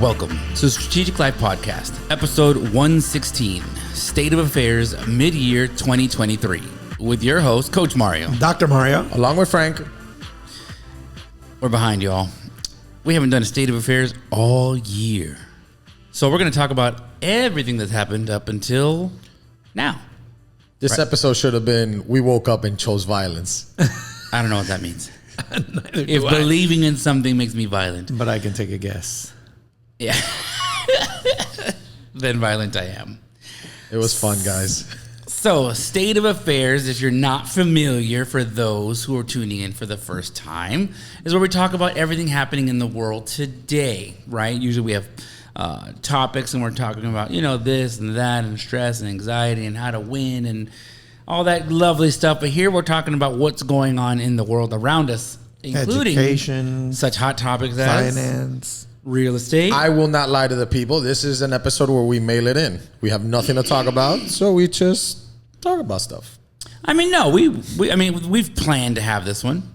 Welcome to the Strategic Life Podcast, episode 116, State of Affairs Mid-Year 2023, with your host, Coach Mario. Dr. Mario. Along with Frank. We're behind, y'all. We haven't done a State of Affairs all year. So we're going to talk about everything that's happened up until now. This episode should have been, we woke up and chose violence. I don't know what that means. Neither If do I. believing in something makes me violent, But I can take a guess. yeah, then violent I am. It was fun, guys. So, State of Affairs, if you're not familiar, for those who are tuning in for the first time, is where we talk about everything happening in the world today, right? Usually we have topics and we're talking about, this and that and stress and anxiety and how to win and all that lovely stuff. But here we're talking about what's going on in the world around us, including Education, such hot topics as finance. real estate. I will not lie to the people. This is an episode where we mail it in. We have nothing to talk about, so we just talk about stuff. I mean, no, we've planned to have this one.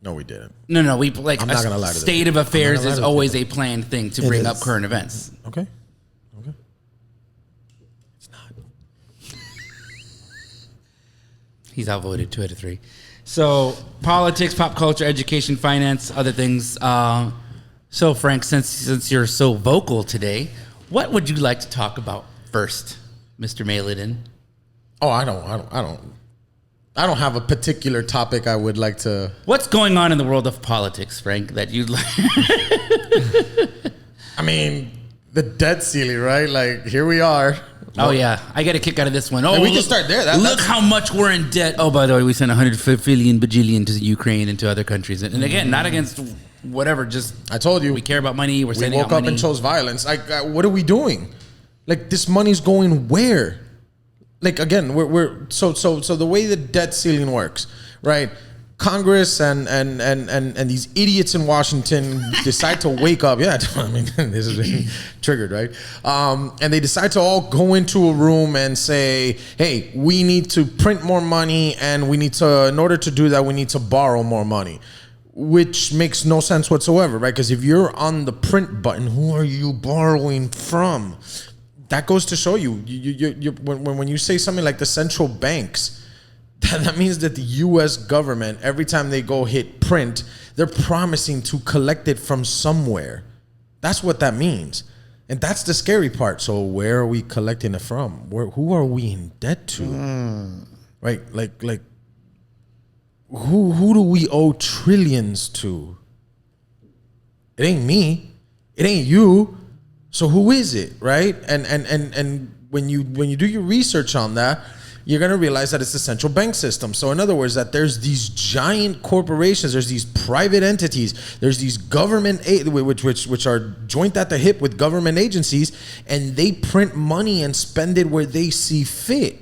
No, we didn't. No, I'm not gonna lie to State of them. Affairs I'm not gonna is lie to always a planned thing to bring up is. current events. Okay. He's outvoted 2 out of 3. So politics, pop culture, education, finance, other things. So Frank, since you're so vocal today, what would you like to talk about first, Mr. Mail-It-In? Oh, I don't have a particular topic I would like to. What's going on in the world of politics, Frank, that you'd like? I mean, the debt ceiling, right? Like, here we are. Oh, yeah. I get a kick out of this one. Oh, we can start there. Look how much we're in debt. Oh, by the way, we sent 100 billion bajillion to Ukraine and to other countries. And again, not against whatever, just I told you. we care about money. We're We sending woke out up money. and chose violence. Like, what are we doing? Like, this money's going where? Like, again, so the way the debt ceiling works, right? Congress and these idiots in Washington decide to wake up. Yeah, I mean, this is triggered, right? And they decide to all go into a room and say, hey, we need to print more money, and we need to, in order to do that, we need to borrow more money. Which makes no sense whatsoever, right? Because if you're on the print button, who are you borrowing from? That goes to show you, when you say something like the central banks, that means that the U.S. government, every time they go hit print, they're promising to collect it from somewhere. That's what that means. And that's the scary part. So where are we collecting it from? Who are we in debt to? Right? Like who do we owe trillions to? It ain't me. It ain't you. So who is it, right? And when you do your research on that, you're gonna realize that it's the central bank system. So in other words, that there's these giant corporations, there's these private entities, there's these government which are joint at the hip with government agencies, and they print money and spend it where they see fit.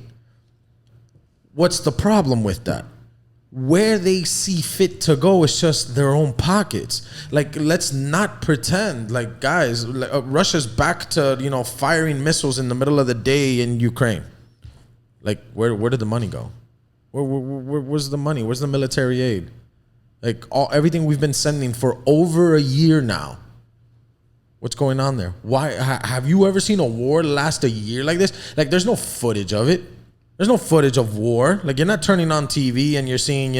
What's the problem with that? Where they see fit to go is just their own pockets. Like, let's not pretend like, guys, Russia's back to, firing missiles in the middle of the day in Ukraine. Like, where did the money go? Where's the money? Where's the military aid? Like, everything we've been sending for over a year now. What's going on there? Why have you ever seen a war last a year like this? Like, there's no footage of it. There's no footage of war. Like, you're not turning on TV and you're seeing,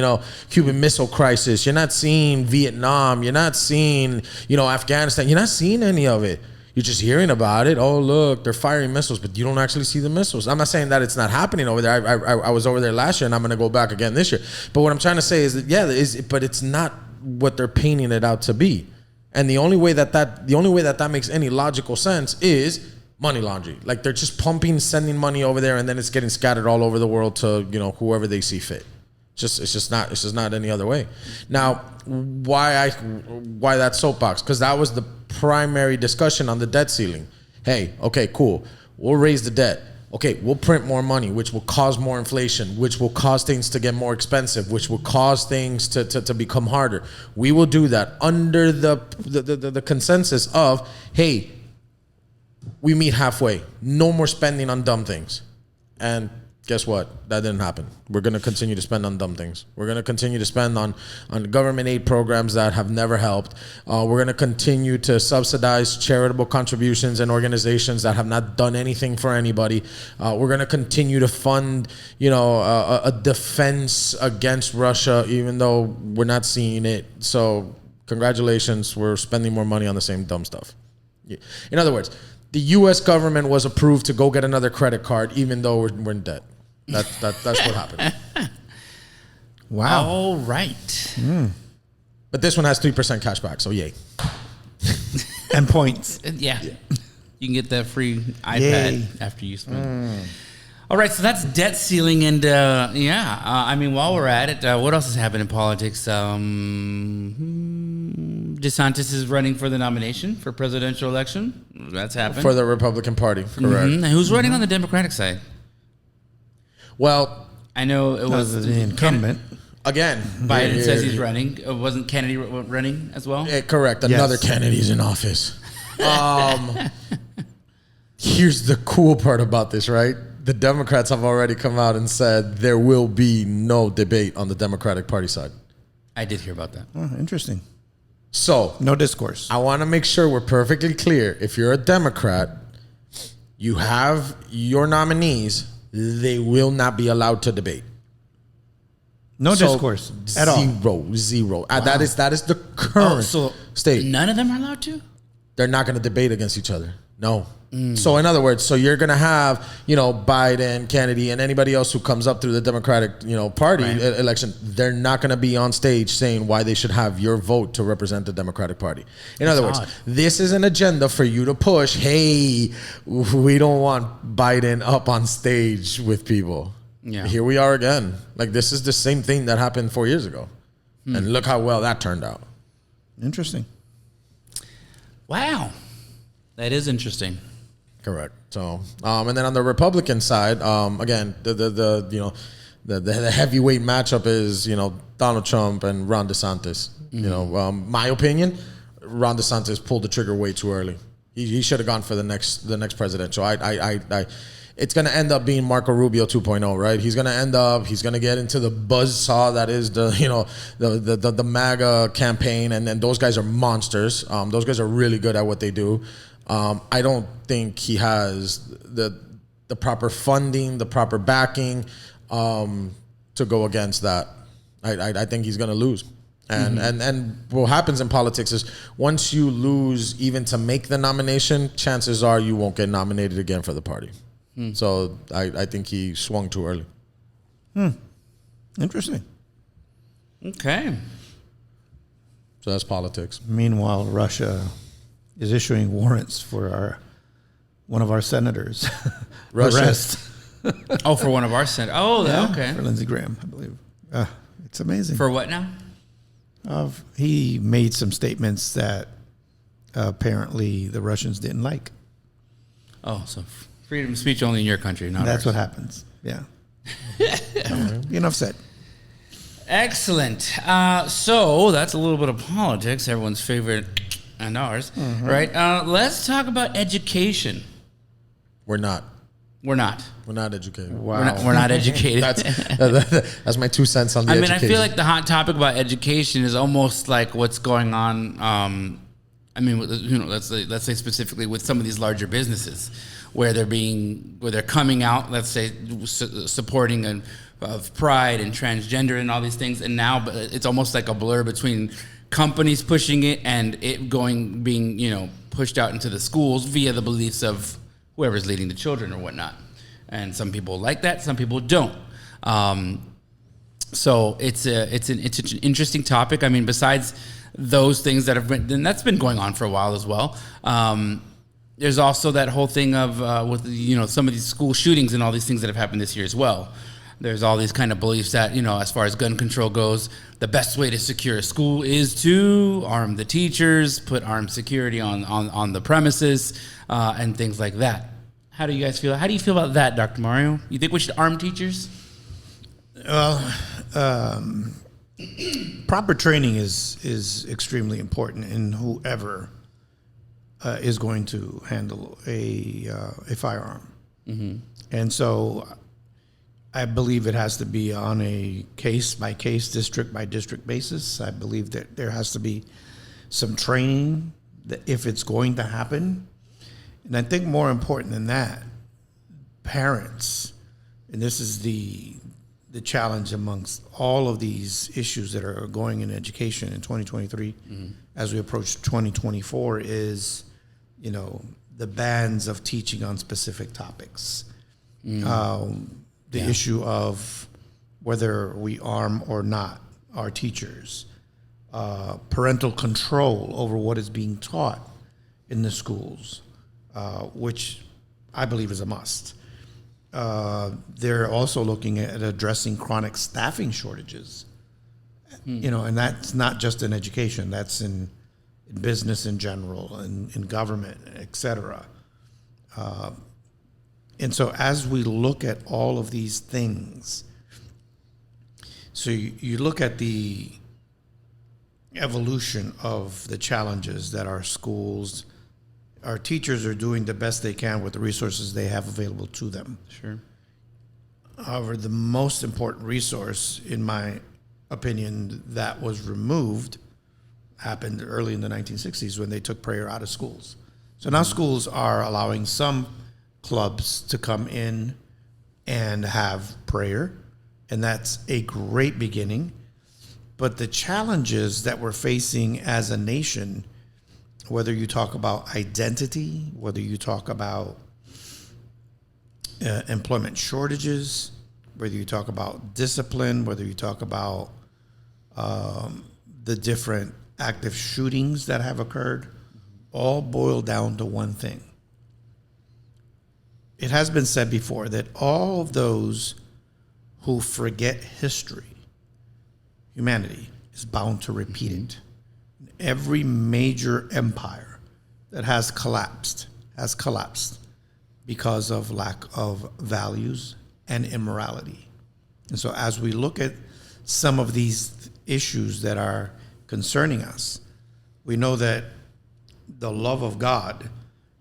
Cuban Missile Crisis. You're not seeing Vietnam. You're not seeing, Afghanistan. You're not seeing any of it. You're just hearing about it. Oh, look, they're firing missiles, but you don't actually see the missiles. I'm not saying that it's not happening over there. I was over there last year, and I'm going to go back again this year. But what I'm trying to say is that, but it's not what they're painting it out to be. And the only way that makes any logical sense is money laundering. Like, they're just sending money over there, and then it's getting scattered all over the world to, whoever they see fit. It's just not any other way. Now, why that soapbox? Because that was the primary discussion on the debt ceiling. Hey, okay, cool. We'll raise the debt. Okay, we'll print more money, which will cause more inflation, which will cause things to get more expensive, which will cause things to become harder. We will do that under the consensus of, hey, we meet halfway. No more spending on dumb things. And Guess what? That didn't happen. We're going to continue to spend on dumb things. We're going to continue to spend on government aid programs that have never helped. We're going to continue to subsidize charitable contributions and organizations that have not done anything for anybody. We're going to continue to fund, a defense against Russia, even though we're not seeing it. So congratulations, we're spending more money on the same dumb stuff. In other words, the U.S. government was approved to go get another credit card, even though we're in debt. That's what happened. Wow. All right. But this one has 3% cash back, so yay. And points. Yeah. You can get that free iPad Yay. after you spend. All right, so that's debt ceiling, and while we're at it, what else has happened in politics? DeSantis is running for the nomination for presidential election. That's happened. For the Republican Party, correct. And who's running on the Democratic side? Well, I know it was The incumbent. again, Biden says he's running. Wasn't Kennedy running as well? Correct. Another Kennedy's in office. Here's the cool part about this, right? The Democrats have already come out and said there will be no debate on the Democratic Party side. I did hear about that. Oh, interesting. So No discourse. I want to make sure we're perfectly clear. If you're a Democrat, you have your nominees, they will not be allowed to debate. No So, discourse at all. Zero. That is the current state. None of them are allowed to? They're not going to debate against each other. No. So in other words, you're going to have, Biden, Kennedy, and anybody else who comes up through the Democratic, party election. They're not going to be on stage saying why they should have your vote to represent the Democratic Party. In other words, odd. this is an agenda for you to push. Hey, we don't want Biden up on stage with people. Yeah. Here we are again. Like, this is the same thing that happened 4 years ago. And look how well that turned out. Interesting. Wow. That is interesting. Correct. So, and then on the Republican side, again, the heavyweight matchup is Donald Trump and Ron DeSantis. My opinion, Ron DeSantis pulled the trigger way too early. He should have gone for the next presidential. It's going to end up being Marco Rubio 2.0, right? He's going to get into the buzzsaw that is the MAGA campaign, and then those guys are monsters. Those guys are really good at what they do. I don't think he has the proper funding, the proper backing to go against that. I think he's going to lose. And what happens in politics is once you lose even to make the nomination, chances are you won't get nominated again for the party. So I think he swung too early. Interesting. Okay. So that's politics. Meanwhile, Russia is issuing warrants for one of our senators. Russia. Arrest. Oh, for one of our senators. Oh, okay. For Lindsey Graham, I believe. It's amazing. For what now? He made some statements that apparently the Russians didn't like. Oh, so freedom of speech only in your country, not That's ours. what happens. Yeah. Enough said. Excellent. So that's a little bit of politics, everyone's favorite and ours, right? Let's talk about education. We're not. We're not. We're not educated. Wow. We're not educated. That's my 2 cents on the education. I feel like the hot topic about education is almost like what's going on. Let's say specifically with some of these larger businesses, where they're coming out, let's say, supporting of pride and transgender and all these things, and now it's almost like a blur between companies pushing it and it being pushed out into the schools via the beliefs of whoever's leading the children or whatnot. And some people like that, some people don't. So it's an interesting topic. I mean, besides those things that have been, and that's been going on for a while as well. There's also that whole thing of with some of these school shootings and all these things that have happened this year as well. There's all these kind of beliefs that, as far as gun control goes, the best way to secure a school is to arm the teachers, put armed security on the premises, and things like that. How do you guys feel? How do you feel about that, Dr. Mario? You think we should arm teachers? Proper training is extremely important in whoever is going to handle a firearm. And so I believe it has to be on a case by case, district by district basis. I believe that there has to be some training that if it's going to happen. And I think more important than that, parents, and this is the challenge amongst all of these issues that are going in education in 2023 as we approach 2024 is, the bans of teaching on specific topics. The issue of whether we arm or not our teachers, parental control over what is being taught in the schools, which I believe is a must. They're also looking at addressing chronic staffing shortages, and that's not just in education, that's in business in general and in government, et cetera. And so as we look at all of these things, so you look at the evolution of the challenges that our schools, our teachers are doing the best they can with the resources they have available to them. Sure. However, the most important resource, in my opinion, that was removed happened early in the 1960s when they took prayer out of schools. So now schools are allowing some clubs to come in and have prayer, and that's a great beginning. But the challenges that we're facing as a nation, whether you talk about identity, whether you talk about employment shortages, whether you talk about discipline, whether you talk about the different active shootings that have occurred, all boil down to one thing. It has been said before that all of those who forget history, humanity is bound to repeat it. Every major empire that has collapsed because of lack of values and immorality. And so as we look at some of these issues that are concerning us, we know that the love of God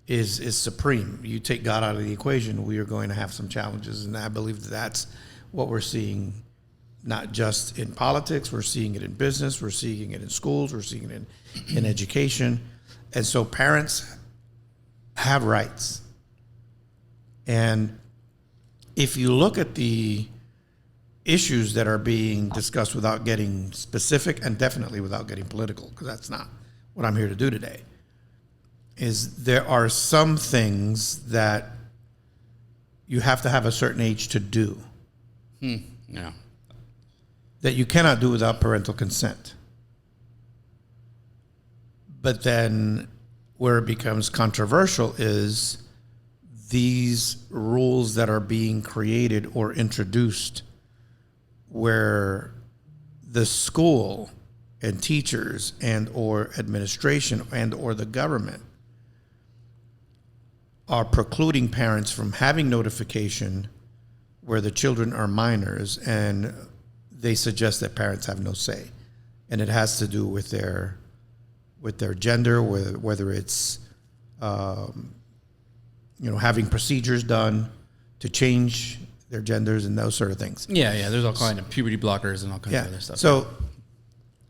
is supreme. You take God out of the equation, we are going to have some challenges. And I believe that's what we're seeing, not just in politics, we're seeing it in business, we're seeing it in schools, we're seeing it in education. And so parents have rights. And if you look at the issues that are being discussed without getting specific and definitely without getting political, because that's not what I'm here to do today, is there are some things that you have to have a certain age to do. Yeah. That you cannot do without parental consent. But then where it becomes controversial is these rules that are being created or introduced where the school and teachers and or administration and or the government are precluding parents from having notification where the children are minors, and they suggest that parents have no say. And it has to do with their gender, whether it's having procedures done to change their genders and those sort of things. Yeah. There's all kind of puberty blockers and all kinds of other stuff. So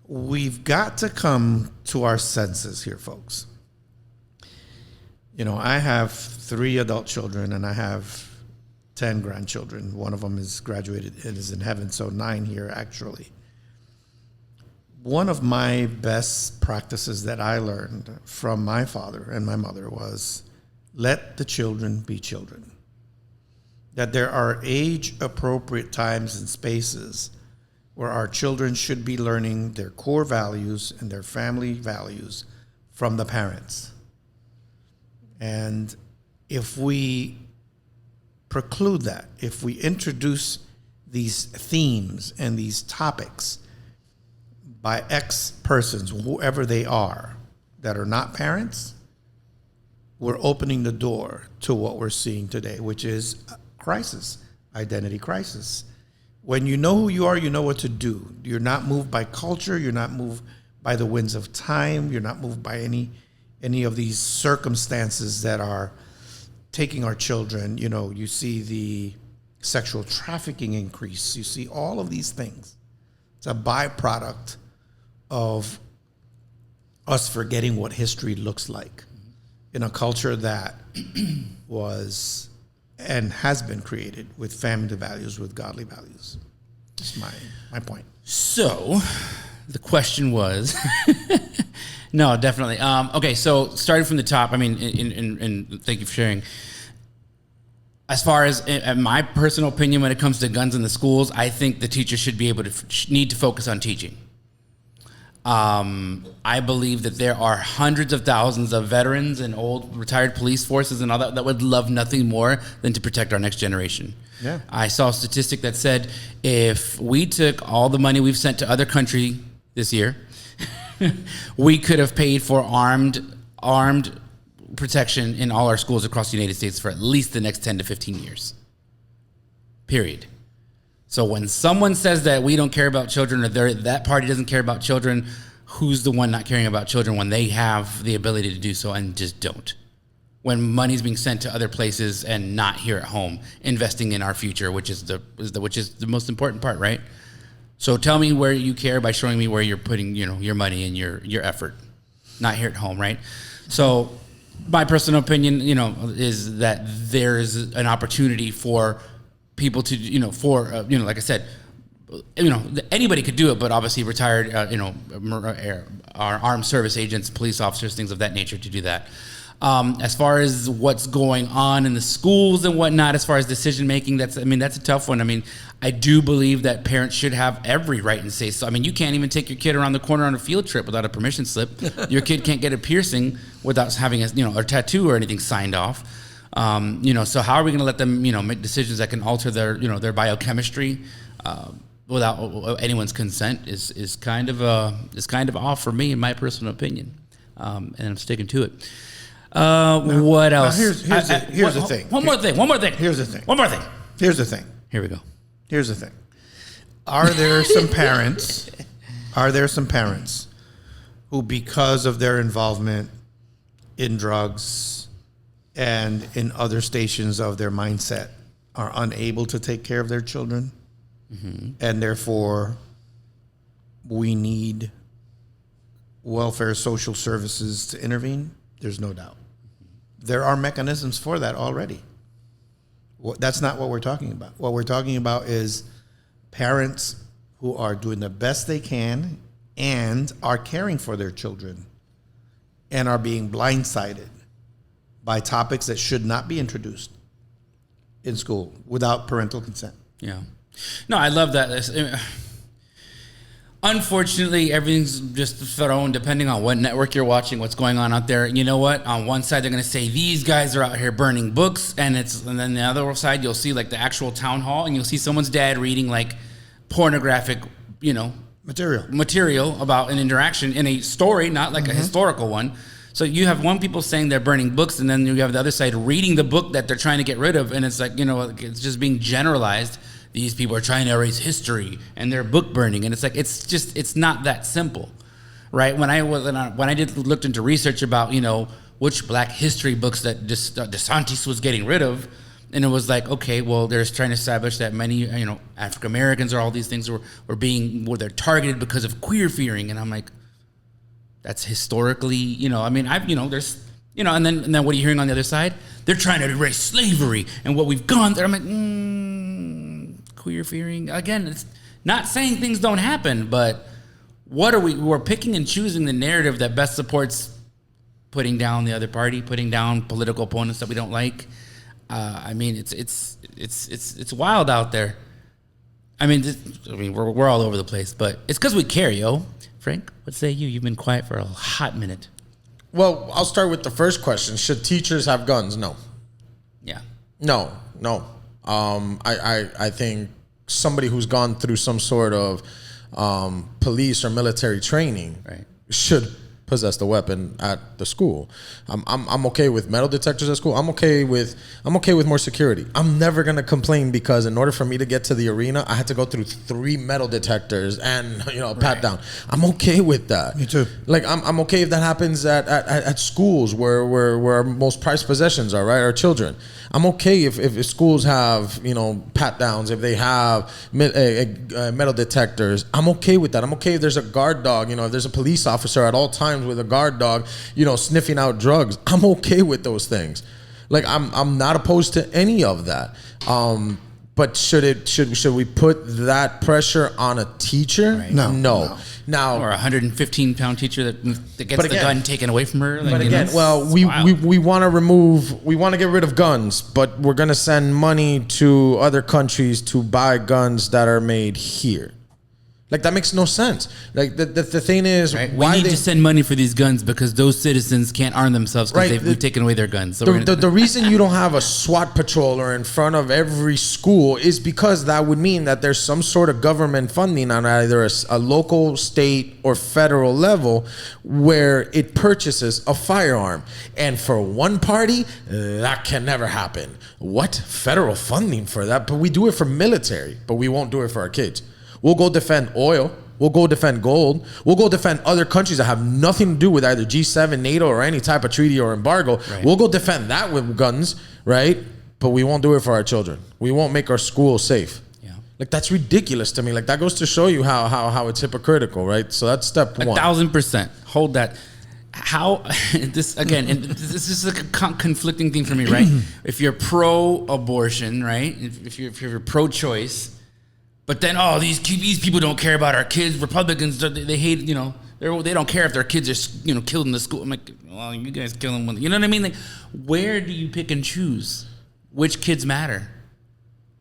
we've got to come to our senses here, folks. I have 3 adult children and I have 10 grandchildren. One of them is graduated and is in heaven, so 9 here actually. One of my best practices that I learned from my father and my mother was let the children be children. That there are age-appropriate times and spaces where our children should be learning their core values and their family values from the parents. And if we preclude that, if we introduce these themes and these topics by X persons, whoever they are, that are not parents, we're opening the door to what we're seeing today, which is crisis, identity crisis. When you know who you are, you know what to do. You're not moved by culture. You're not moved by the winds of time. You're not moved by any of these circumstances that are taking our children. You see the sexual trafficking increase. You see all of these things. It's a byproduct of us forgetting what history looks like in a culture that was and has been created with family values, with godly values. That's my point. So the question was, no, definitely. Okay, so starting from the top, I mean, and thank you for sharing. As far as in my personal opinion, when it comes to guns in the schools, I think the teachers should be able to need to focus on teaching. I believe that there are hundreds of thousands of veterans and old retired police forces and all that would love nothing more than to protect our next generation. Yeah. I saw a statistic that said if we took all the money we've sent to other country this year, we could have paid for armed protection in all our schools across the United States for at least the next 10 to 15 years. Period. So when someone says that we don't care about children or that party doesn't care about children, who's the one not caring about children when they have the ability to do so and just don't? When money's being sent to other places and not here at home, investing in our future, which is the most important part, right? So tell me where you care by showing me where you're putting, your money and your effort, not here at home, right? So my personal opinion, is that there's an opportunity for people to, like I said, anybody could do it, but obviously retired, our armed service agents, police officers, things of that nature to do that. As far as what's going on in the schools and whatnot, as far as decision making, that's a tough one. I mean, I do believe that parents should have every right and say so. I mean, you can't even take your kid around the corner on a field trip without a permission slip. Your kid can't get a piercing without having a tattoo or anything signed off. So how are we going to let them, make decisions that can alter their biochemistry without anyone's consent is kind of off for me, in my personal opinion, and I'm sticking to it. What else? Here's the thing. One more thing. Here's the thing. One more thing. Here's the thing. Here we go. Here's the thing. Are there some parents who, because of their involvement in drugs and in other stations of their mindset, are unable to take care of their children? Mm-hmm. And therefore, we need welfare social services to intervene? There's no doubt. There are mechanisms for that already. That's not what we're talking about. What we're talking about is parents who are doing the best they can and are caring for their children and are being blindsided by topics that should not be introduced in school without parental consent. Yeah. No, I love that. Unfortunately, everything's just thrown depending on what network you're watching, what's going on out there. You know what? On one side, they're going to say these guys are out here burning books, and then the other side, you'll see like the actual town hall, and you'll see someone's dad reading like pornographic, material about an interaction in a story, not like a historical one. So you have one people saying they're burning books, and then you have the other side reading the book that they're trying to get rid of, and it's like, it's just being generalized. These people are trying to erase history and they're book burning, and it's like it's not that simple, right? When I looked into research about which Black history books that DeSantis was getting rid of, and it was like, okay, well, they're trying to establish that many African Americans or all these things they're targeted because of queer fearing, and I'm like, that's historically there's and then what are you hearing on the other side? They're trying to erase slavery and what we've gone through. I'm like, queer fearing. Again, it's not saying things don't happen, but what are we're picking and choosing the narrative that best supports putting down the other party, putting down political opponents that we don't like. It's wild out there. We're all over the place, but it's because we care, yo. Frank, what say you? You've been quiet for a hot minute. Well, I'll start with the first question. Should teachers have guns? No. Yeah. No. I think somebody who's gone through some sort of police or military training right. should possessed a weapon at the school. I'm okay with metal detectors at school. I'm okay with more security. I'm never gonna complain because in order for me to get to the arena, I had to go through 3 metal detectors and a pat down. I'm okay with that. Me too. Like I'm okay if that happens at schools where our most prized possessions are, right? Our children. I'm okay if schools have pat downs, if they have metal detectors. I'm okay with that. I'm okay if there's a guard dog, if there's a police officer at all times with a guard dog, sniffing out drugs. I'm okay with those things. Like I'm not opposed to any of that. But should we put that pressure on a teacher? Right. No. Now, Or a 115-pound teacher that gets the gun taken away from her. Like, but again, we want to get rid of guns, but we're going to send money to other countries to buy guns that are made here. Like, that makes no sense. Like, the thing is, right? We why need to send money for these guns because those citizens can't arm themselves because we've taken away their guns. So the reason you don't have a SWAT patroller in front of every school is because that would mean that there's some sort of government funding on either a local, state, or federal level where it purchases a firearm. And for one party, that can never happen. What? Federal funding for that? But we do it for military, but we won't do it for our kids. We'll go defend oil. We'll go defend gold. We'll go defend other countries that have nothing to do with either G7, NATO, or any type of treaty or embargo. Right. We'll go defend that with guns, right? But we won't do it for our children. We won't make our schools safe. Yeah. Like, that's ridiculous to me. Like, that goes to show you how it's hypocritical, right? So that's step one. 1,000%. Hold that. How this again, and this is a conflicting thing for me, right? If you're pro-abortion, right? If you're pro-choice. But then, these people don't care about our kids. Republicans, they hate, they don't care if their kids are, killed in the school. I'm like, well, you guys kill them. You know what I mean? Like, where do you pick and choose which kids matter?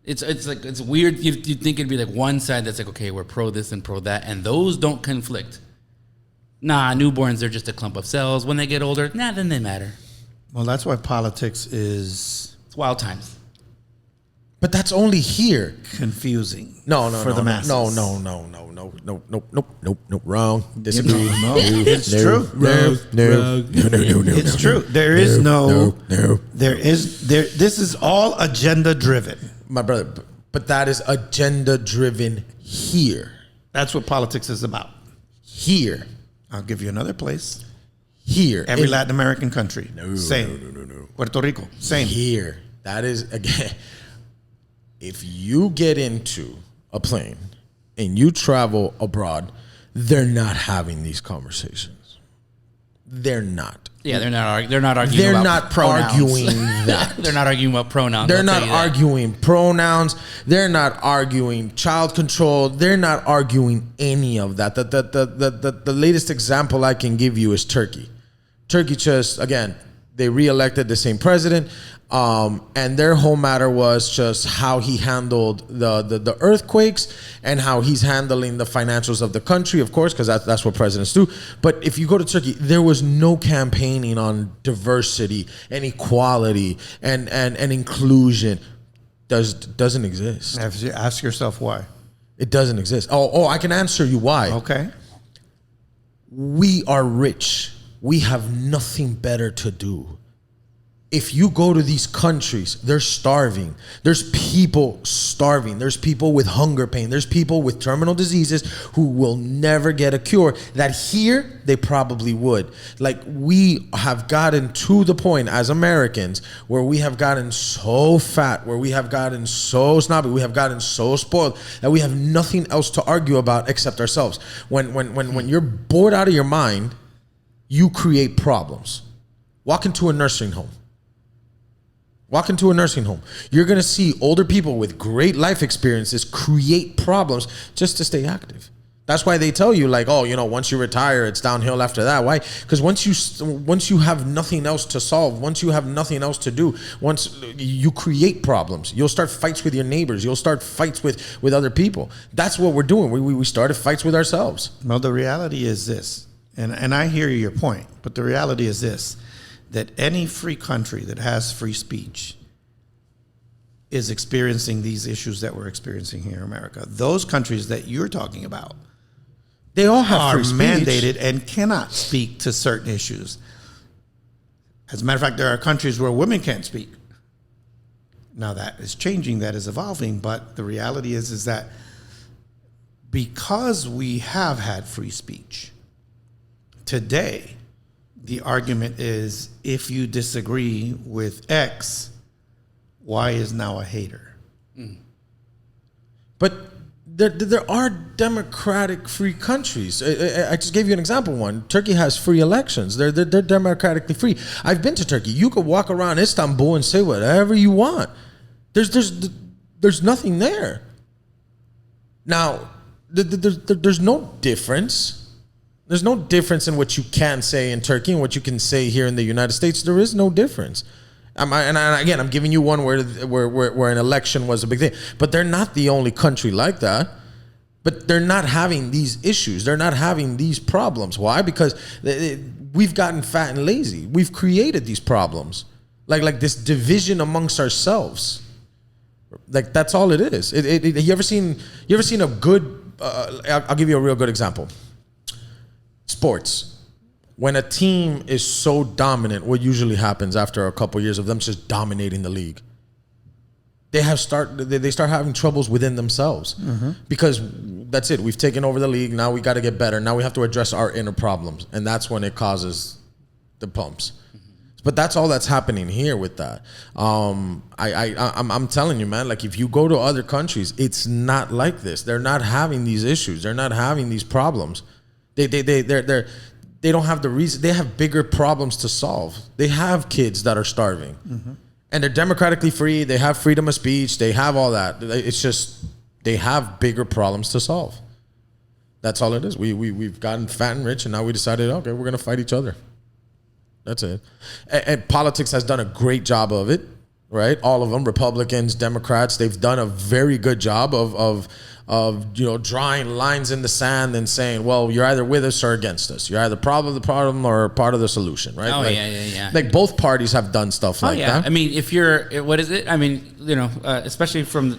It's weird. You'd think it'd be like one side that's like, okay, we're pro this and pro that, and those don't conflict. Nah, newborns, they're just a clump of cells. When they get older, then they matter. Well, that's why politics is... It's wild times. But that's only here. Confusing. No, for the masses. No, wrong. Disagree. No, it's true. No. It's true. There is no. This is all agenda driven. My brother, but that is agenda driven here. That's what politics is about. Here. I'll give you another place. Here. Every Latin American country. Same. No. Puerto Rico. Same. Here. That is, again... If you get into a plane and you travel abroad, they're not having these conversations. They're not. Yeah, they're not arguing. They're about not pronouns. arguing that. They're not arguing about pronouns. They're not arguing pronouns. They're not arguing child control. They're not arguing any of that. The latest example I can give you is Turkey. Turkey just, again, they reelected the same president. And their whole matter was just how he handled the earthquakes and how he's handling the financials of the country, of course, because that's what presidents do. But if you go to Turkey, there was no campaigning on diversity and equality and inclusion. Doesn't exist. Ask yourself why. It doesn't exist. Oh, I can answer you why. Okay. We are rich. We have nothing better to do. If you go to these countries, they're starving. There's people starving. There's people with hunger pain. There's people with terminal diseases who will never get a cure. That here, they probably would. Like, we have gotten to the point as Americans where we have gotten so fat, where we have gotten so snobby, we have gotten so spoiled that we have nothing else to argue about except ourselves. When you're bored out of your mind, you create problems. Walk into a nursing home. Walk into a nursing home. You're going to see older people with great life experiences create problems just to stay active. That's why they tell you, like, once you retire, it's downhill after that. Why? Because once you have nothing else to solve, once you have nothing else to do, once you create problems, you'll start fights with your neighbors. You'll start fights with other people. That's what we're doing. We started fights with ourselves. Well, the reality is this, and I hear your point, but the reality is this, that any free country that has free speech is experiencing these issues that we're experiencing here in America. Those countries that you're talking about They all have are free speech. mandated and cannot speak to certain issues. As a matter of fact, there are countries where women can't speak. Now that is changing, that is evolving, but the reality is that because we have had free speech, today the argument is if you disagree with X, Y is now a hater. But there are democratic free countries. I just gave you an example. One, Turkey has free elections. They're democratically free. I've been to Turkey. You could walk around Istanbul and say whatever you want. There's nothing there. Now, there's no difference. There's no difference in what you can say in Turkey and what you can say here in the United States. There is no difference. Again, I'm giving you one where an election was a big thing. But they're not the only country like that. But they're not having these issues. They're not having these problems. Why? Because we've gotten fat and lazy. We've created these problems. Like this division amongst ourselves. Like that's all it is. You ever seen a good? I'll give you a real good example. Sports. When a team is so dominant, what usually happens after a couple years of them just dominating the league? They start having troubles within themselves because that's it. We've taken over the league. Now we got to get better. Now we have to address our inner problems, and that's when it causes the pumps. But that's all that's happening here with that. I'm telling you, man. Like if you go to other countries, it's not like this. They're not having these issues. They're not having these problems. They don't have the reason. They have bigger problems to solve. They have kids that are starving, and they're democratically free. They have freedom of speech. They have all that. It's just they have bigger problems to solve. That's all it is. We've gotten fat and rich, and now we decided, okay, we're gonna fight each other. That's it. And politics has done a great job of it, right? All of them, Republicans, Democrats, they've done a very good job of drawing lines in the sand and saying, well, you're either with us or against us. You're either part of the problem or part of the solution, right? Oh, like, yeah. Like both parties have done stuff like that. I mean, if you're, what is it? I mean, especially from,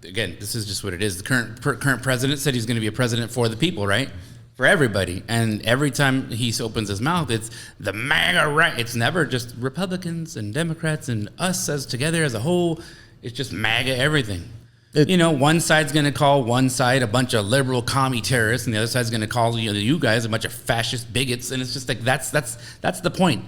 again, this is just what it is. The current president said he's going to be a president for the people, right? For everybody. And every time he opens his mouth, it's the MAGA right. It's never just Republicans and Democrats and us as together as a whole. It's just MAGA everything. One side's going to call one side a bunch of liberal commie terrorists, and the other side's going to call you guys a bunch of fascist bigots. And it's just like that's the point.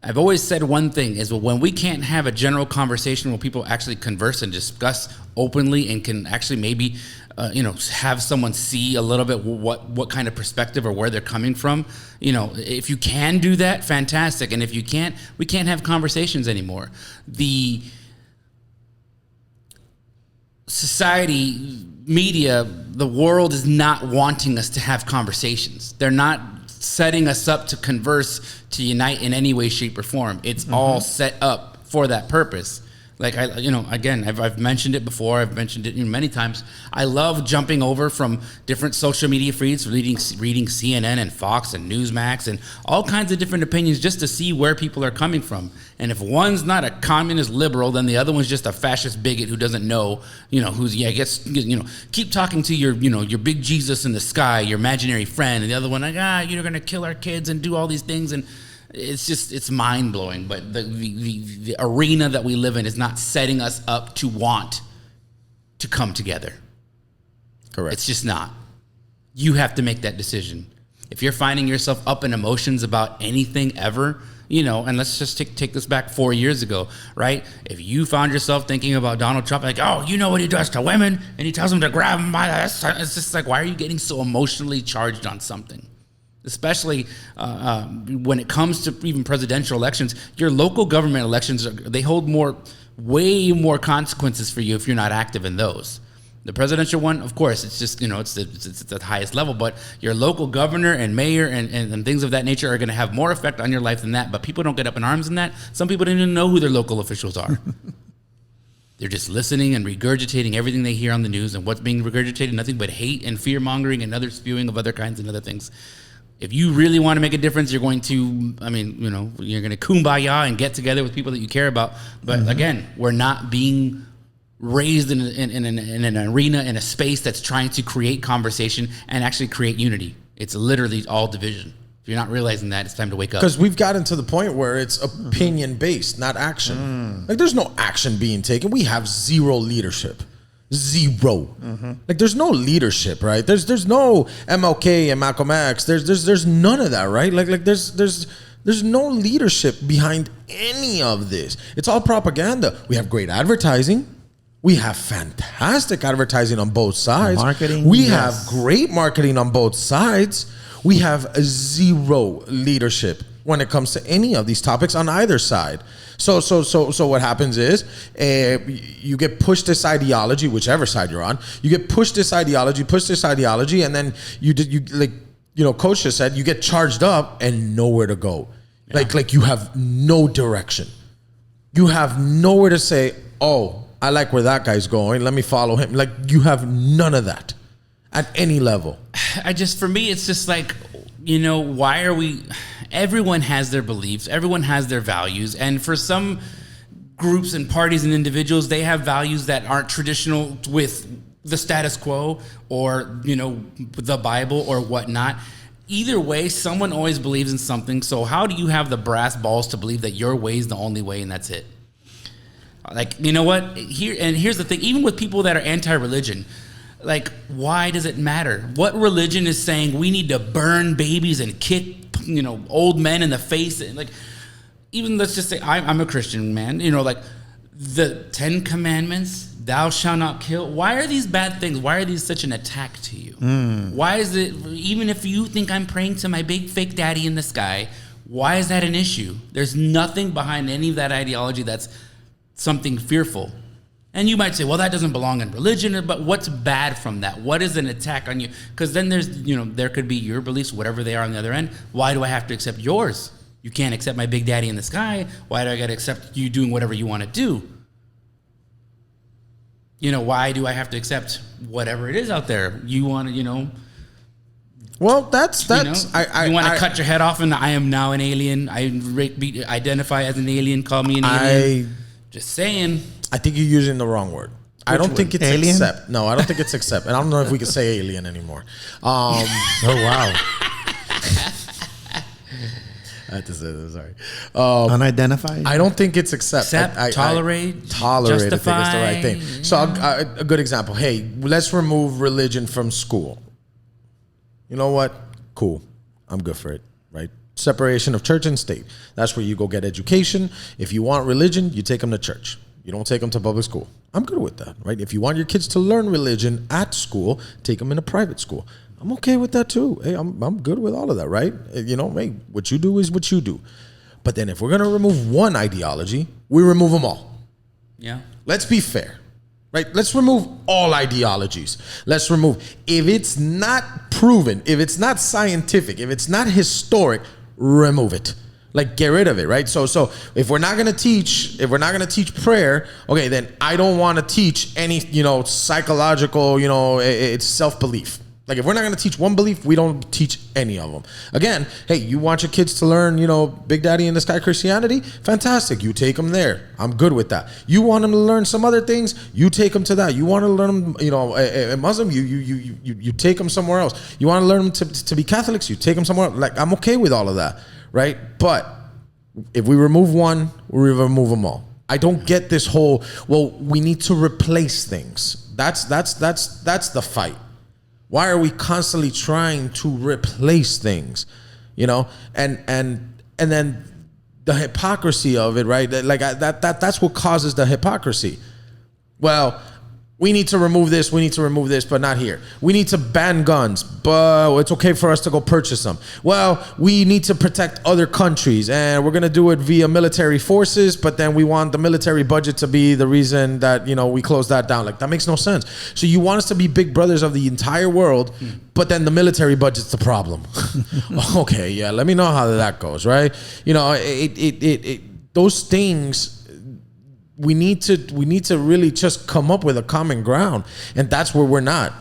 I've always said one thing is when we can't have a general conversation where people actually converse and discuss openly and can actually maybe have someone see a little bit what kind of perspective or where they're coming from. If you can do that, fantastic. And if you can't, we can't have conversations anymore. The society, media, the world is not wanting us to have conversations. They're not setting us up to converse, to unite in any way, shape, or form. It's all set up for that purpose. Like again, I've mentioned it before. I've mentioned it many times. I love jumping over from different social media feeds, reading CNN and Fox and Newsmax and all kinds of different opinions just to see where people are coming from. And if one's not a communist liberal, then the other one's just a fascist bigot who doesn't know, keep talking to your big Jesus in the sky, your imaginary friend, and the other one like, you're gonna kill our kids and do all these things and. It's mind blowing, but the arena that we live in is not setting us up to want to come together. Correct. It's just not. You have to make that decision. If you're finding yourself up in emotions about anything ever, and let's just take this back 4 years ago, right? If you found yourself thinking about Donald Trump, like, what he does to women, and he tells them to grab them by the, it's just like, why are you getting so emotionally charged on something? Especially when it comes to even presidential elections, your local government elections, they hold way more consequences for you if you're not active in those. The presidential one, of course, it's just, it's at the highest level, but your local governor and mayor and things of that nature are going to have more effect on your life than that. But people don't get up in arms in that. Some people don't even know who their local officials are. They're just listening and regurgitating everything they hear on the news, and what's being regurgitated, nothing but hate and fear-mongering and other spewing of other kinds and other things. If you really want to make a difference, you're going to, you're going to kumbaya and get together with people that you care about. But again, we're not being raised in an arena, in a space that's trying to create conversation and actually create unity. It's literally all division. If you're not realizing that, it's time to wake up. Because we've gotten to the point where it's opinion based, not action. Like there's no action being taken. We have zero leadership. Zero. Like there's no leadership, right? There's no MLK and Malcolm X. There's none of that, right? Like there's no leadership behind any of this. It's all propaganda. We have great advertising. We have fantastic advertising on both sides. Marketing. We yes. have great marketing on both sides. We have zero leadership when it comes to any of these topics on either side. So what happens is you get pushed this ideology, whichever side you're on. You get pushed this ideology, and then Coach just said, you get charged up and nowhere to go. Yeah. Like you have no direction. You have nowhere to say, oh, I like where that guy's going. Let me follow him. Like you have none of that at any level. For me, it's just like, why are we, everyone has their beliefs, everyone has their values. And for some groups and parties and individuals, they have values that aren't traditional with the status quo or, the Bible or whatnot. Either way, someone always believes in something. So how do you have the brass balls to believe that your way is the only way and that's it? Like, you know what? Here's the thing. Even with people that are anti-religion, like, why does it matter? What religion is saying we need to burn babies and kick, old men in the face? Like, even let's just say I'm a Christian man. Like the 10 Commandments, thou shalt not kill. Why are these bad things? Why are these such an attack to you? Why is it, even if you think I'm praying to my big fake daddy in the sky, why is that an issue? There's nothing behind any of that ideology that's something fearful. And you might say, well, that doesn't belong in religion, but what's bad from that? What is an attack on you? Because then there's, there could be your beliefs, whatever they are on the other end. Why do I have to accept yours? You can't accept my big daddy in the sky. Why do I got to accept you doing whatever you want to do? Why do I have to accept whatever it is out there? You want to, Well, that's you want to cut your head off and I am now an alien. I identify as an alien. Call me an alien. Just saying. I think you're using the wrong word. I don't think it's alien? accept. No, I don't think it's accept. And I don't know if we can say alien anymore. Oh, wow. I had to say that, sorry. Unidentified? I don't think it's accept. Tolerate, tolerate, justify. I think it's the right thing. So a good example. Hey, let's remove religion from school. You know what? Cool. I'm good for it, right? Separation of church and state. That's where you go get education. If you want religion, you take them to church. You don't take them to public school. I'm good with that, right? If you want your kids to learn religion at school, take them in a private school. I'm okay with that too. Hey, I'm good with all of that, right? Hey, what you do is what you do. But then if we're going to remove one ideology, we remove them all. Yeah. Let's be fair, right? Let's remove all ideologies. Let's remove, if it's not proven, if it's not scientific, if it's not historic, remove it. Like get rid of it, right? So if we're not gonna teach prayer, okay, then I don't want to teach any, psychological, it's self-belief. Like if we're not gonna teach one belief, we don't teach any of them. Again, hey, you want your kids to learn, Big Daddy in the Sky Christianity? Fantastic, you take them there. I'm good with that. You want them to learn some other things? You take them to that. You want to learn them, a Muslim? You take them somewhere else. You want to learn them to be Catholics? You take them somewhere else. Like I'm okay with all of that. Right? But if we remove one, we remove them all. I don't get this whole, well, we need to replace things. That's the fight. Why are we constantly trying to replace things? And then the hypocrisy of it, right? That's what causes the hypocrisy. Well, we need to remove this, but not here. We need to ban guns, but it's okay for us to go purchase them. Well, we need to protect other countries, and we're going to do it via military forces, but then we want the military budget to be the reason that, we close that down. Like, that makes no sense. So you want us to be big brothers of the entire world, but then the military budget's the problem. Okay, yeah, let me know how that goes, right? Those things... We need to really just come up with a common ground, and that's where we're not.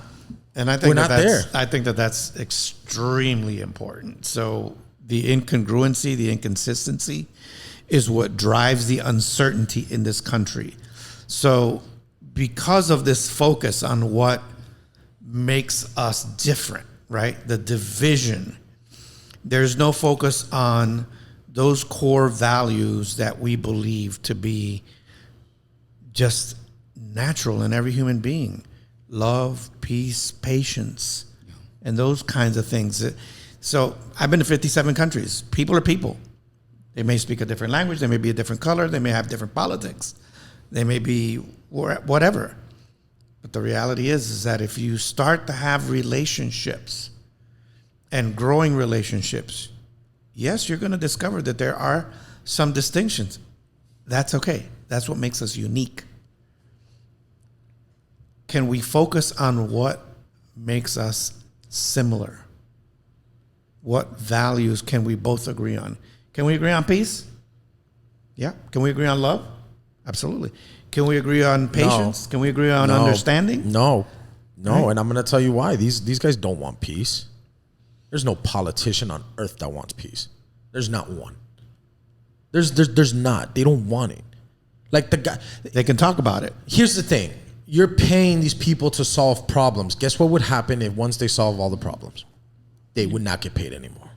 And I think we're not there. I think that's extremely important. So the incongruency, the inconsistency, is what drives the uncertainty in this country. So because of this focus on what makes us different, right? The division. There's no focus on those core values that we believe to be just natural in every human being. Love, peace, patience, and those kinds of things. So I've been to 57 countries. People are people. They may speak a different language. They may be a different color. They may have different politics. They may be whatever. But the reality is that if you start to have relationships and growing relationships, yes, you're going to discover that there are some distinctions. That's okay. That's what makes us unique. Can we focus on what makes us similar? What values can we both agree on? Can we agree on peace? Yeah. Can we agree on love? Absolutely. Can we agree on patience? Can we agree on understanding? No. Right. And I'm going to tell you why. These guys don't want peace. There's no politician on earth that wants peace. There's not one. There's not. They don't want it. Like the guy. They can talk about it. Here's the thing. You're paying these people to solve problems. Guess what would happen if once they solve all the problems? They would not get paid anymore.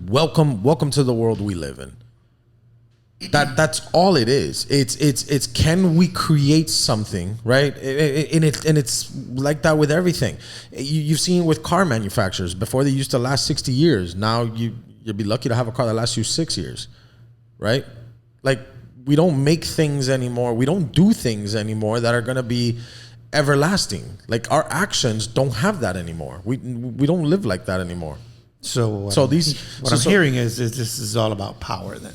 Welcome to the world we live in. That's all it is. It's can we create something, right? And it's like that with everything. You've seen with car manufacturers. Before, they used to last 60 years. Now you'd be lucky to have a car that lasts you 6 years, right? Like, we don't make things anymore. We don't do things anymore that are going to be everlasting. Like, our actions don't have that anymore. We don't live like that anymore. So what I'm hearing is this is all about power then.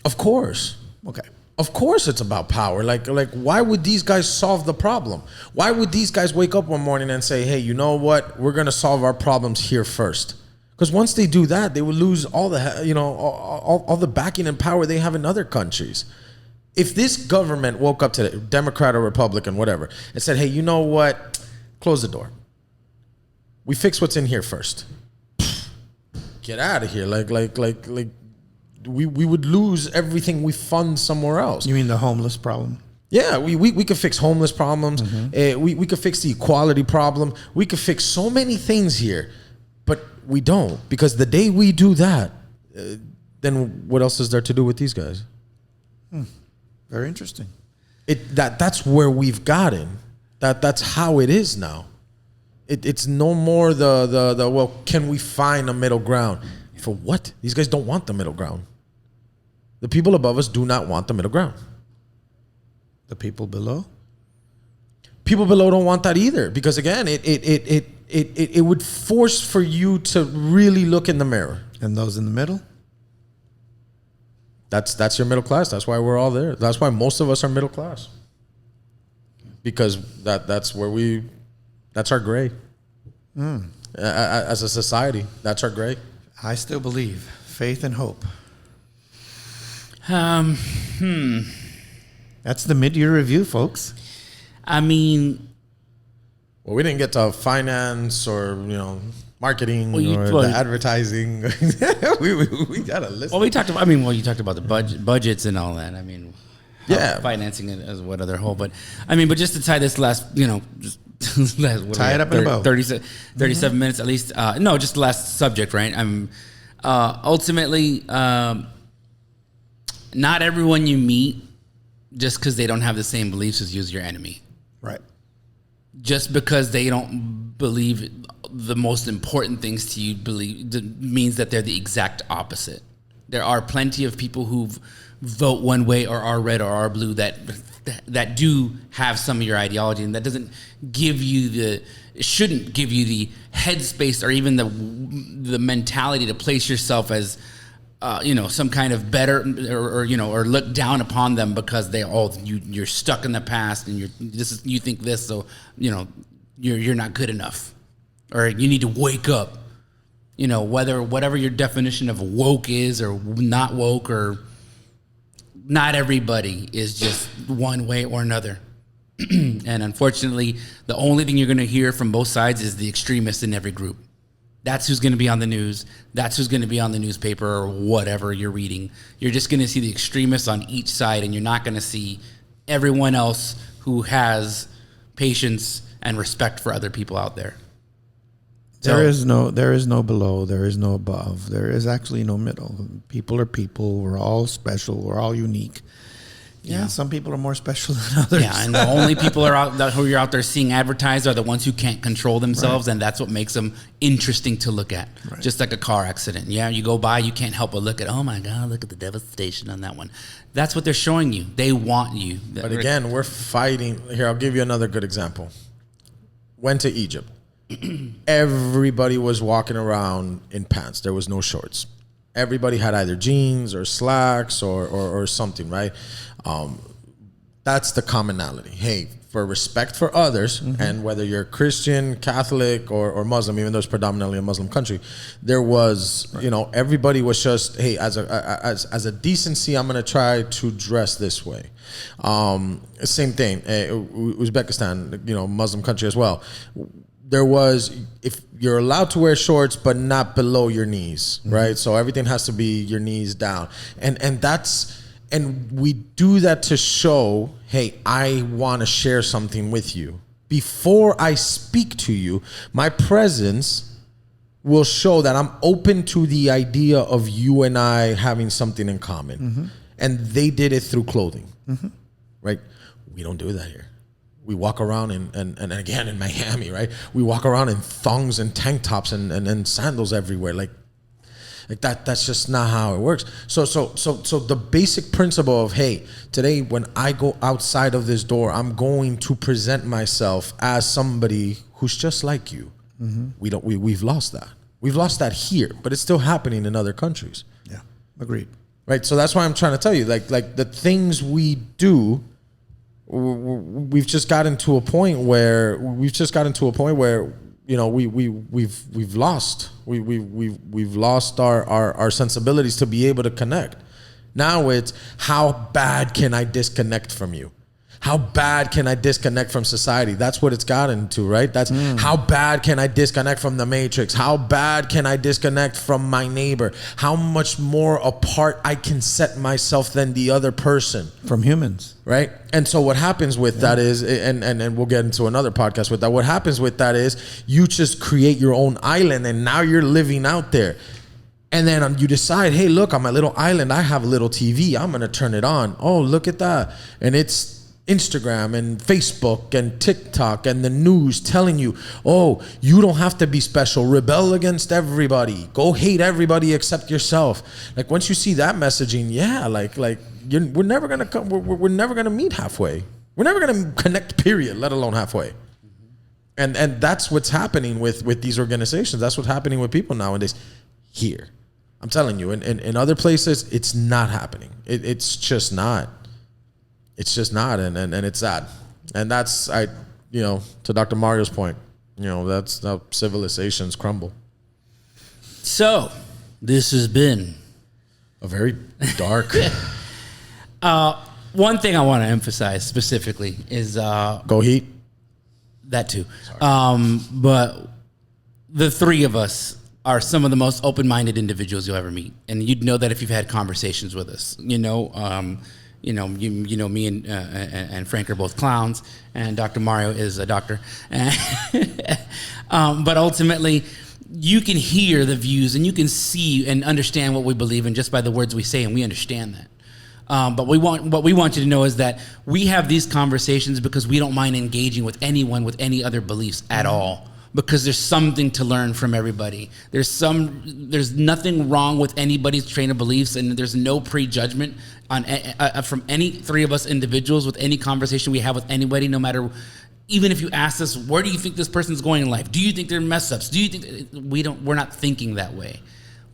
Of course. Okay. Of course it's about power. Like why would these guys solve the problem? Why would these guys wake up one morning and say, hey, you know what? We're going to solve our problems here first. Because once they do that, they would lose all the, all the backing and power they have in other countries. If this government woke up today, Democrat or Republican, whatever, and said, hey, you know what? Close the door. We fix what's in here first. Get out of here. Like we would lose everything we fund somewhere else. You mean the homeless problem? Yeah, we could fix homeless problems. Mm-hmm. We could fix the equality problem. We could fix so many things here, but we don't, because the day we do that, then what else is there to do with these guys? Very interesting. That's where we've gotten. That's how it is now. It's no more the well, can we find a middle ground? For what? These guys don't want the middle ground. The people above us do not want the middle ground. The people below? People below don't want that either, because again, it would force for you to really look in the mirror. And those in the middle? That's your middle class. That's why we're all there. That's why most of us are middle class. Because that's where that's our gray. As a society, that's our gray. I still believe. Faith and hope. That's the mid-year review, folks. I mean, well, we didn't get to finance or marketing or the advertising. we got a list. Well, you talked about the budgets and all that. I mean, financing it as what other whole, but I mean, but just to tie this last, just tie it up in a bow. 37 minutes at least. No, just the last subject, right? Ultimately, not everyone you meet, just because they don't have the same beliefs as you, is your enemy. Right. Just because they don't believe the most important things to you means that they're the exact opposite. There are plenty of people who vote one way or are red or are blue that do have some of your ideology, and that doesn't give you shouldn't give you the headspace or even the mentality to place yourself as some kind of better or look down upon them because you're stuck in the past and you think this, so you're not good enough, or you need to wake up. Whatever your definition of woke is or not woke, or not everybody is just one way or another. And unfortunately, the only thing you're going to hear from both sides is the extremists in every group. That's who's going to be on the news. That's who's going to be on the newspaper or whatever you're reading. You're just going to see the extremists on each side, and you're not going to see everyone else who has patience and respect for other people out there. There is no below. There is no above. There is actually no middle. People are people. We're all special. We're all unique. Yeah, some people are more special than others. Yeah, and the only people who you're out there seeing advertised are the ones who can't control themselves, right. And that's what makes them interesting to look at. Right. Just like a car accident. Yeah, you go by, you can't help but look at, oh my God, look at the devastation on that one. That's what they're showing you. They want you. But again, we're fighting. Here, I'll give you another good example. Went to Egypt. Everybody was walking around in pants. There was no shorts. Everybody had either jeans or slacks or something, right? That's the commonality. Hey, for respect for others, and whether you're Christian, Catholic, or Muslim, even though it's predominantly a Muslim country, there was, everybody was just, hey, as a decency, I'm going to try to dress this way. Same thing, Uzbekistan, Muslim country as well. There was, if you're allowed to wear shorts, but not below your knees, right? So everything has to be your knees down. And we do that to show, hey, I want to share something with you. Before I speak to you, my presence will show that I'm open to the idea of you and I having something in common. And they did it through clothing, right? We don't do that here. We walk around and again in Miami, right? We walk around in thongs and tank tops and sandals everywhere. Like that's just not how it works. So the basic principle of, hey, today when I go outside of this door, I'm going to present myself as somebody who's just like you. We've lost that. We've lost that here, but it's still happening in other countries. Yeah, agreed. Right. So that's why I'm trying to tell you, like the things we do. We've just gotten to a point where we've lost our sensibilities to be able to connect. Now it's, how bad can I disconnect from you? How bad can I disconnect from society? That's what it's gotten to, right? That's how bad can I disconnect from the matrix? How bad can I disconnect from my neighbor? How much more apart I can set myself than the other person. From humans. Right? And so what happens with that is, and we'll get into another podcast with that, what happens with that is you just create your own island and now you're living out there. And then you decide, hey, look, on my little island, I have a little TV. I'm going to turn it on. Oh, look at that. And it's Instagram and Facebook and TikTok and the news telling you, oh, you don't have to be special. Rebel against everybody. Go hate everybody except yourself. Like once you see that messaging, we're never gonna come. We're never gonna meet halfway. We're never gonna connect. Period. Let alone halfway. And that's what's happening with these organizations. That's what's happening with people nowadays. Here, I'm telling you, in other places, it's not happening. It's just not. It's just not, and it's sad. And that's, to Dr. Mario's point, that's how civilizations crumble. So, this has been a very dark. One thing I want to emphasize specifically is Go Heat. That too. But the three of us are some of the most open-minded individuals you'll ever meet, and you'd know that if you've had conversations with us. Me and Frank are both clowns, and Dr. Mario is a doctor. But ultimately, you can hear the views and you can see and understand what we believe in just by the words we say, and we understand that. But what we want you to know is that we have these conversations because we don't mind engaging with anyone with any other beliefs at all. Because there's something to learn from everybody. There's nothing wrong with anybody's train of beliefs, and there's no prejudgment on from any three of us individuals with any conversation we have with anybody. No matter, even if you ask us, where do you think this person's going in life? Do you think they're mess ups? Do you think we're not thinking that way?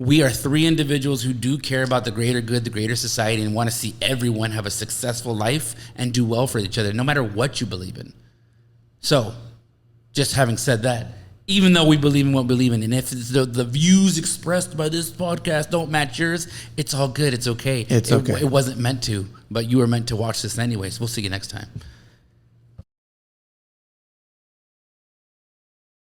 We are three individuals who do care about the greater good, the greater society, and want to see everyone have a successful life and do well for each other, no matter what you believe in. So, just having said that, even though we believe in what we believe in, and if the views expressed by this podcast don't match yours, it's all good. It's okay. It's okay. It wasn't meant to, but you were meant to watch this anyways. We'll see you next time.